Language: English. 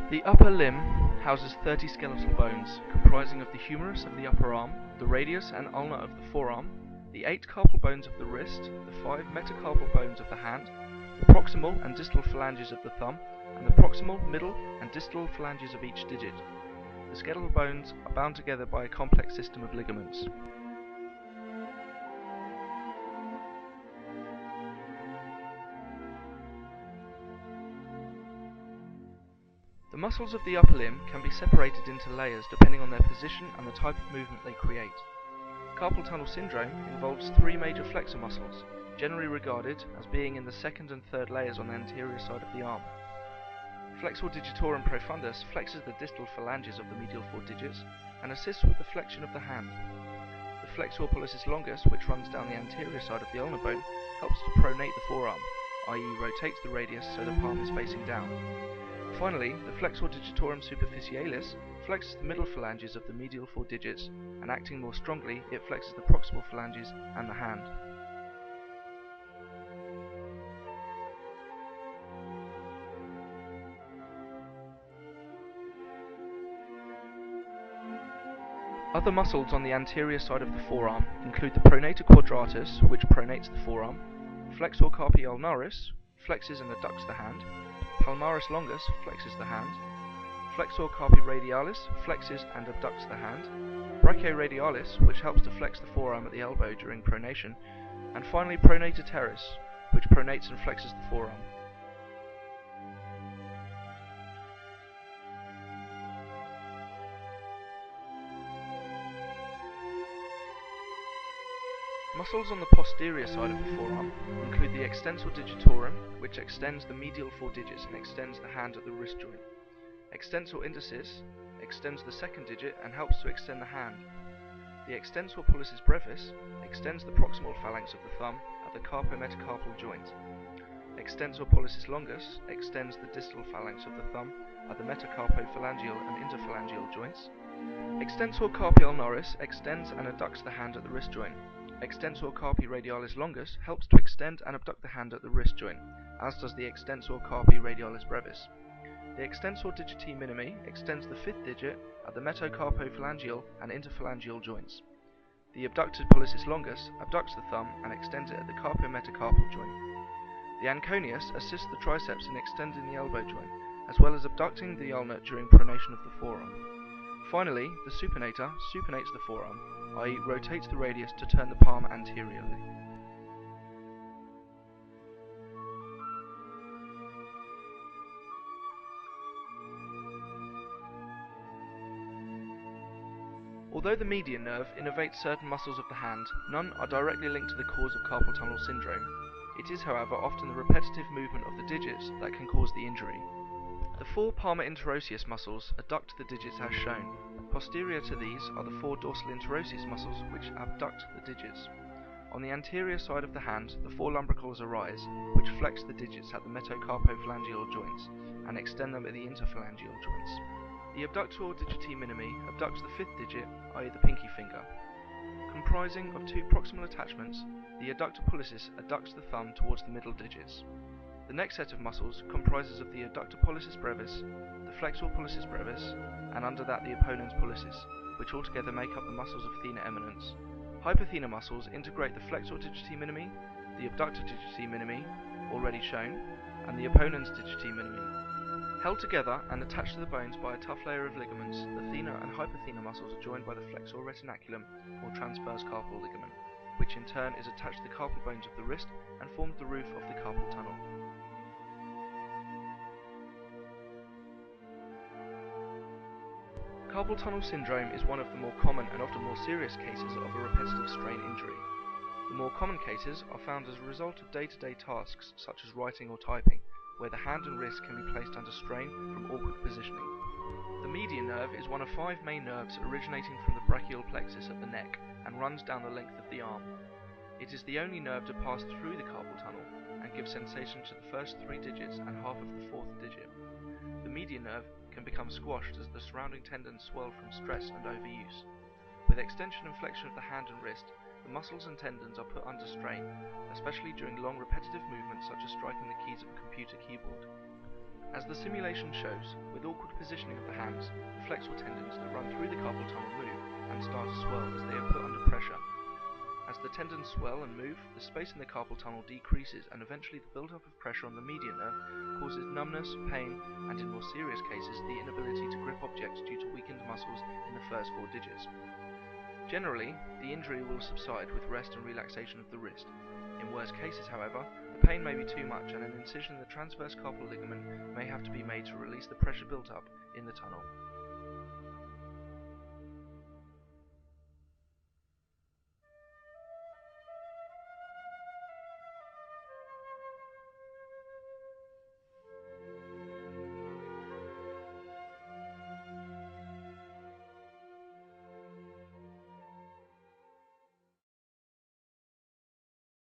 The upper limb houses 30 skeletal bones, comprising of the humerus of the upper arm, the radius and ulna of the forearm, the 8 carpal bones of the wrist, the 5 metacarpal bones of the hand, the proximal and distal phalanges of the thumb, and the proximal, middle, and distal phalanges of each digit. The skeletal bones are bound together by a complex system of ligaments. The muscles of the upper limb can be separated into layers depending on their position and the type of movement they create. Carpal tunnel syndrome involves 3 major flexor muscles, generally regarded as being in the second and third layers on the anterior side of the arm. Flexor digitorum profundus flexes the distal phalanges of the medial 4 digits and assists with the flexion of the hand. The flexor pollicis longus, which runs down the anterior side of the ulnar bone, helps to pronate the forearm, i.e. rotates the radius so the palm is facing down. Finally, the flexor digitorum superficialis flexes the middle phalanges of the medial 4 digits, and acting more strongly, it flexes the proximal phalanges and the hand. Other muscles on the anterior side of the forearm include the pronator quadratus, which pronates the forearm, flexor carpi ulnaris, flexes and adducts the hand, palmaris longus flexes the hand, flexor carpi radialis flexes and abducts the hand, brachioradialis, which helps to flex the forearm at the elbow during pronation, and finally pronator teres, which pronates and flexes the forearm. Muscles on the posterior side of the forearm include the extensor digitorum, which extends the medial 4 digits and extends the hand at the wrist joint. Extensor indicis extends the second digit and helps to extend the hand. The extensor pollicis brevis extends the proximal phalanx of the thumb at the carpometacarpal joint. Extensor pollicis longus extends the distal phalanx of the thumb at the metacarpophalangeal and interphalangeal joints. Extensor carpi ulnaris extends and adducts the hand at the wrist joint. Extensor carpi radialis longus helps to extend and abduct the hand at the wrist joint, as does the extensor carpi radialis brevis. The extensor digiti minimi extends the 5th digit at the metacarpophalangeal and interphalangeal joints. The abducted pollicis longus abducts the thumb and extends it at the carpometacarpal joint. The anconeus assists the triceps in extending the elbow joint, as well as abducting the ulna during pronation of the forearm. Finally, the supinator supinates the forearm, i.e. rotates the radius to turn the palm anteriorly. Although the median nerve innervates certain muscles of the hand, none are directly linked to the cause of carpal tunnel syndrome. It is, however, often the repetitive movement of the digits that can cause the injury. The 4 palmar interosseous muscles adduct the digits as shown. Posterior to these are the 4 dorsal interosseous muscles which abduct the digits. On the anterior side of the hand, the 4 lumbricals arise, which flex the digits at the metacarpophalangeal joints and extend them at the interphalangeal joints. The abductor digiti minimi abducts the 5th digit, i.e. the pinky finger. Comprising of 2 proximal attachments, the adductor pollicis adducts the thumb towards the middle digits. The next set of muscles comprises of the adductor pollicis brevis, the flexor pollicis brevis, and under that the opponens pollicis, which altogether make up the muscles of thenar eminence. Hypothenar muscles integrate the flexor digiti minimi, the abductor digiti minimi, already shown, and the opponens digiti minimi. Held together and attached to the bones by a tough layer of ligaments, the thenar and hypothenar muscles are joined by the flexor retinaculum or transverse carpal ligament, which in turn is attached to the carpal bones of the wrist and forms the roof of the carpal tunnel. Carpal tunnel syndrome is one of the more common and often more serious cases of a repetitive strain injury. The more common cases are found as a result of day-to-day tasks such as writing or typing, where the hand and wrist can be placed under strain from awkward positioning. The median nerve is one of 5 main nerves originating from the brachial plexus at the neck and runs down the length of the arm. It is the only nerve to pass through the carpal tunnel and give sensation to the first 3 digits and half of the 4th digit. The median nerve can become squashed as the surrounding tendons swell from stress and overuse. With extension and flexion of the hand and wrist, the muscles and tendons are put under strain, especially during long repetitive movements such as striking the keys of a computer keyboard. As the simulation shows, with awkward positioning of the hands, the flexor tendons that run through the carpal tunnel move and start to swell as they are put under pressure. As the tendons swell and move, the space in the carpal tunnel decreases, and eventually the build-up of pressure on the median nerve causes numbness, pain, and in more serious cases the inability to grip objects due to weakened muscles in the first 4 digits. Generally, the injury will subside with rest and relaxation of the wrist. In worse cases, however, the pain may be too much and an incision in the transverse carpal ligament may have to be made to release the pressure built up in the tunnel.